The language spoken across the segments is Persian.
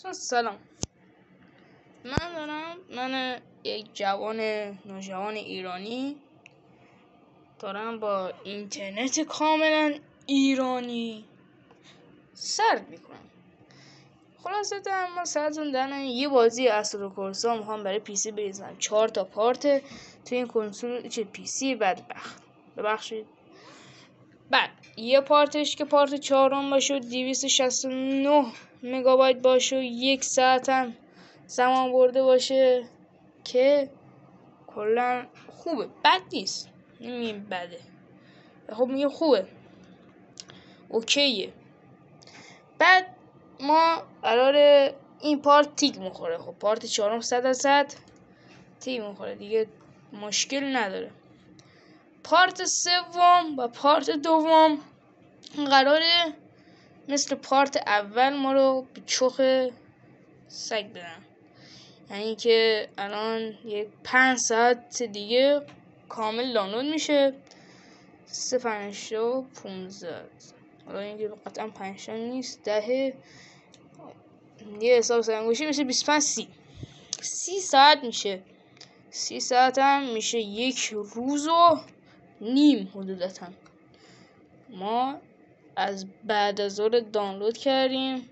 سلام. من یک جوان نوجوان ایرانی دارم با اینترنت کاملا ایرانی سر میکنم. خلاصه من سرتون در یه بازی اسرار کورسا میخوام برای پیسی بریزم. 4 تا پارت تو این کنسول چه پیسی بدبخت. ببخشید. بعد یه پارتش که پارت 4 باشه 269 مگابایت باشه و 1 ساعت هم زمان برده باشه که کلا خوبه، بد نیست، نمیگم بده، خب میگه خوبه، اوکیه. بعد ما قراره این پارت تیک میخوره. خب پارت 4 100% تیک میخوره دیگه، مشکل نداره. پارت 3 و پارت 2 قراره مثل پارت اول ما رو به چخ سگ بدن، یعنی که الان یک 5 ساعت دیگه کامل دانلود میشه. 3 5 15 حالا اینکه قطعا 5 نیست، 10 یه حساب سنگوشی میشه 25 30 ساعت میشه. 30 ساعت هم میشه 1 روز و نیم حدودتا. ما از بعد از ظهر دانلود کردیم،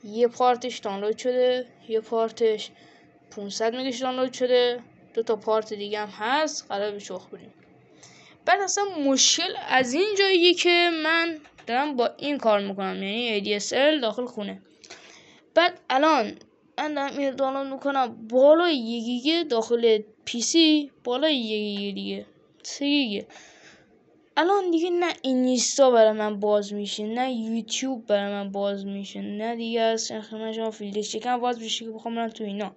یه پارتش دانلود شده، یه پارتش 500 مگش دانلود شده، 2 تا پارت دیگه هم هست قرار به چخ بریم. بعد اصلا مشکل از این جاییه که من دارم با این کار میکنم، یعنی ADSL داخل خونه. بعد الان من دارم این دانلود میکنم بالای 1 گیگ داخل PC، بالای 1 گیگ دیگه 3 گیگ. الان دیگه نه اینستا برای من باز میشه، نه یوتیوب برای من باز میشه، نه دیگه از خدمت شما فیلتر شکن باز میشه که بخوام برم تو اینا،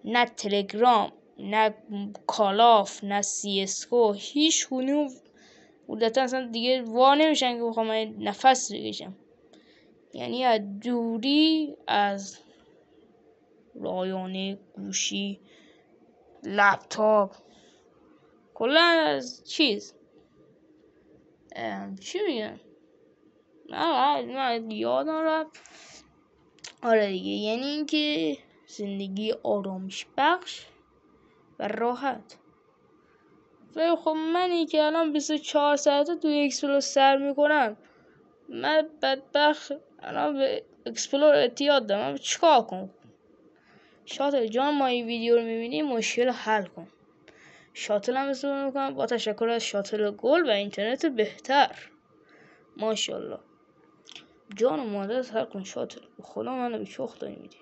نه تلگرام، نه کالاف، نه CSGO، هیچ کدوم بودتا اصلا دیگه وا نمیشن که بخوام نفس بکشم. یعنی از دوری از رایانه، گوشی، لپتاپ، کلا از چیز چی میگم، نه یادم رفت. آره دیگه، یعنی اینکه زندگی آرامش بخش و راحت. ولی خب منی که الان 24 ساعته تو اکسپلور سر میکنم، من بدبخت الان به اکسپلور اعتیاد دارم. من چیکار کنم؟ شاتل جان، ما این ویدیو رو میبینی مشکل حل کن. شاتل هم استفاده میکنم با تشکر از شاتل گل و اینترنت بهتر. ماشاءالله. جان و مادرت حل کن شاتل، خدا منو به چخ داری میدی.